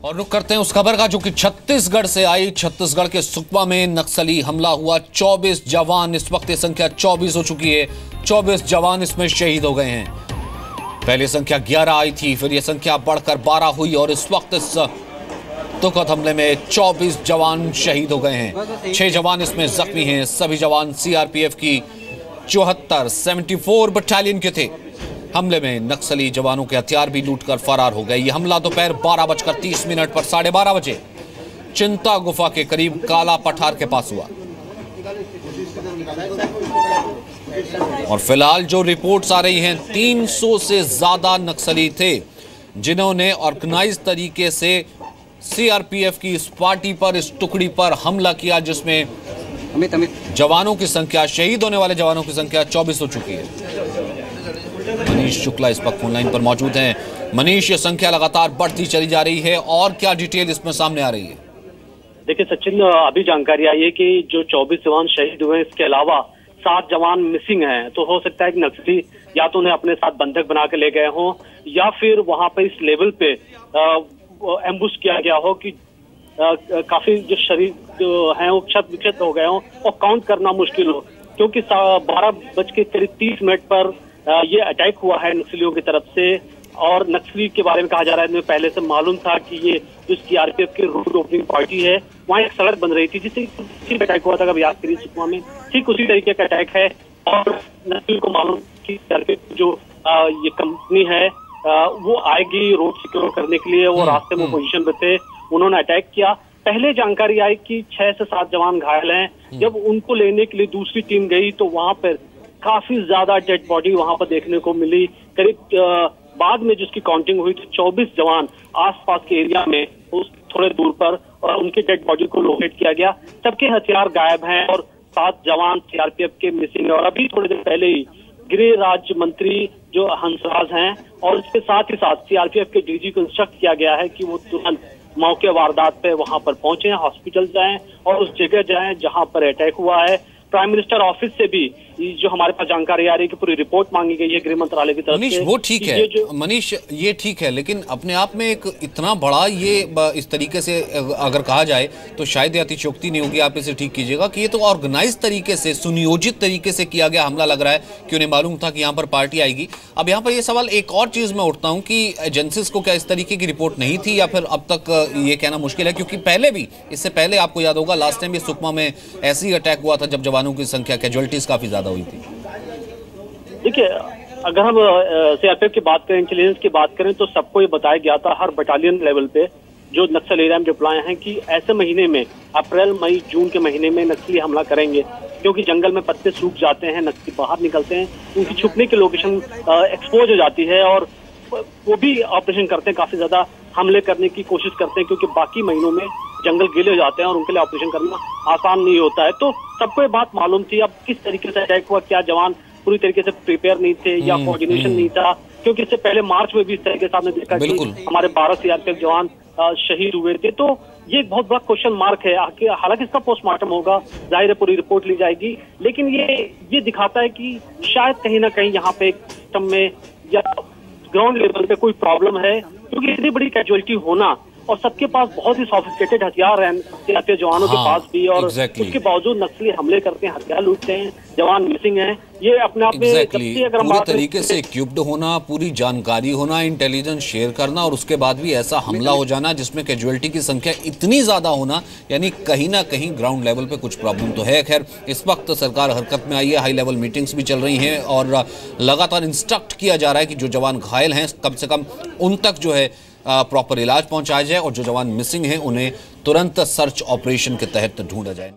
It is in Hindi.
और रुक करते हैं उस खबर का जो कि छत्तीसगढ़ से आई। छत्तीसगढ़ के सुकमा में नक्सली हमला हुआ। 24 जवान, इस वक्त ये संख्या 24 हो चुकी है। 24 जवान इसमें शहीद हो गए हैं। पहले संख्या 11 आई थी, फिर ये संख्या बढ़कर 12 हुई और इस वक्त इस दुखद हमले में 24 जवान शहीद हो गए हैं। 6 जवान इसमें जख्मी हैं। सभी जवान सीआरपीएफ की 74 बटालियन के थे। हमले में नक्सली जवानों के हथियार भी लूटकर फरार हो गए। यह हमला दोपहर 12:30 पर 12:30 बजे चिंता गुफा के करीब काला पठार के पास हुआ। और फिलहाल जो रिपोर्ट्स आ रही हैं, 300 से ज्यादा नक्सली थे जिन्होंने ऑर्गेनाइज तरीके से सीआरपीएफ की इस पार्टी पर, इस टुकड़ी पर हमला किया, जिसमें जवानों की संख्या, शहीद होने वाले जवानों की संख्या 24 हो चुकी है। मनीष शुक्ला इस वक्त फोन लाइन पर मौजूद हैं। मनीष, ये संख्या लगातार बढ़ती चली जा रही है और क्या डिटेल इसमें सामने आ रही है? देखिए सचिन, अभी जानकारी आई है कि जो 24 जवान शहीद हुए, इसके अलावा 7 जवान मिसिंग हैं। तो हो सकता है कि नक्सली या तो उन्हें अपने साथ बंधक बना के ले गए हों या फिर वहां पर इस लेवल पे एम्बुश किया गया हो कि काफी जो शरीर जो है वो क्षत विक्षत हो गए हों और काउंट करना मुश्किल हो, क्योंकि 12:30 पर ये अटैक हुआ है नक्सलियों की तरफ से। और नक्सली के बारे में कहा जा रहा है, पहले से मालूम था कि ये जो सीआरपीएफ की रोड ओपनिंग पार्टी है, वहाँ एक सड़क बन रही थी जिससे अटैक हुआ था। अगर याद करिए सुकमा में ठीक उसी तरीके का अटैक है। और नक्सली को मालूम कि सीआरपीएफ जो ये कंपनी है वो आएगी रोड सिक्योर करने के लिए, वो रास्ते में पोजीशन पे थे, उन्होंने अटैक किया। पहले जानकारी आई कि 6 से 7 जवान घायल हैं। जब उनको लेने के लिए दूसरी टीम गई तो वहां पर काफी ज्यादा डेड बॉडी वहां पर देखने को मिली। करीब बाद में जिसकी काउंटिंग हुई तो 24 जवान आसपास के एरिया में उस थोड़े दूर पर, और उनके डेड बॉडी को लोकेट किया गया। सबके हथियार गायब हैं और 7 जवान सीआरपीएफ के मिसिंग है। और अभी थोड़ी देर पहले ही गृह राज्य मंत्री जो हंसराज हैं और इसके साथ ही साथ सीआरपीएफ के डीजी को इंस्ट्रक्ट किया गया है कि वो तुरंत मौके वारदात पे वहां पर पहुंचे, हॉस्पिटल जाएं और उस जगह जाएं जहां पर अटैक हुआ है। प्राइम मिनिस्टर ऑफिस से भी जो हमारे पास जानकारी आ रही है कि पूरी रिपोर्ट मांगी गई है गृह मंत्रालय की तरफ से। मनीष, वो ठीक है मनीष, ये ठीक है, लेकिन अपने आप में एक इतना बड़ा ये इस तरीके से अगर कहा जाए तो शायद अतिशयोक्ति नहीं होगी, आप इसे ठीक कीजिएगा, कि ये तो ऑर्गेनाइज तरीके से, सुनियोजित तरीके से किया गया हमला लग रहा है कि उन्हें मालूम था कि यहाँ पर पार्टी आएगी। अब यहाँ पर ये सवाल एक और चीज में उठता हूँ कि एजेंसीज को क्या इस तरीके की रिपोर्ट नहीं थी, या फिर अब तक ये कहना मुश्किल है? क्योंकि पहले भी, इससे पहले आपको याद होगा, लास्ट टाइम भी सुकमा में ऐसे ही अटैक हुआ था जब जवानों की संख्या, कैजुअलिटीज काफी ज्यादा हुई थी। देखिए, अगर हम सीआरपीएफ की बात करें, इंटेलिजेंस की बात करें, तो सबको ये बताया गया था हर बटालियन लेवल पे जो नक्सल एरिया में डिप्लॉय हैं कि ऐसे महीने में, अप्रैल मई जून के महीने में नक्सली हमला करेंगे, क्योंकि जंगल में पत्ते सूख जाते हैं, नक्सली बाहर निकलते हैं, उनकी छुपने की लोकेशन एक्सपोज हो जाती है और वो भी ऑपरेशन करते हैं, काफी ज्यादा हमले करने की कोशिश करते हैं, क्योंकि बाकी महीनों में जंगल गीले हो जाते हैं और उनके लिए ऑपरेशन करना आसान नहीं होता है। तो सबको ये बात मालूम थी। अब किस तरीके से अटैक हुआ, क्या जवान पूरी तरीके से प्रिपेयर नहीं थे या कोऑर्डिनेशन नहीं था, क्योंकि इससे पहले मार्च में भी इस तरीके से आपने देखा कि हमारे 12 सीआरपीएफ जवान शहीद हुए थे। तो ये एक बहुत बड़ा क्वेश्चन मार्क है। हालांकि इसका पोस्टमार्टम होगा, जाहिर है पूरी रिपोर्ट ली जाएगी, लेकिन ये दिखाता है कि शायद कहीं ना कहीं यहाँ पे एक सिस्टम में या ग्राउंड लेवल पे कोई प्रॉब्लम है, क्योंकि इतनी बड़ी कैजुअलिटी होना और सबके पास बहुत ही सोफिस्टिकेटेड हथियार हैं सीआरपीएफ जवानों के पास भी, और उसके बावजूद नक्सली हमले करते हैं, हथियार लूटते हैं, जवान मिसिंग हैं। ये अपने आप में अगर पूरी तरीके से इक्विप्ड होना, पूरी जानकारी होना, इंटेलिजेंस शेयर करना, और उसके बाद भी ऐसा हमला हो जाना जिसमें कैजुअलिटी की संख्या इतनी ज्यादा होना, यानी कहीं ना कहीं ग्राउंड लेवल पे कुछ प्रॉब्लम तो है। खैर, इस वक्त सरकार हरकत में आई है, हाई लेवल मीटिंग्स भी चल रही हैं और लगातार इंस्ट्रक्ट किया जा रहा है कि जो जवान घायल हैं कम से कम उन तक जो है प्रॉपर इलाज पहुंचाया जाए और जो जवान मिसिंग हैं उन्हें तुरंत सर्च ऑपरेशन के तहत ढूंढा जाए।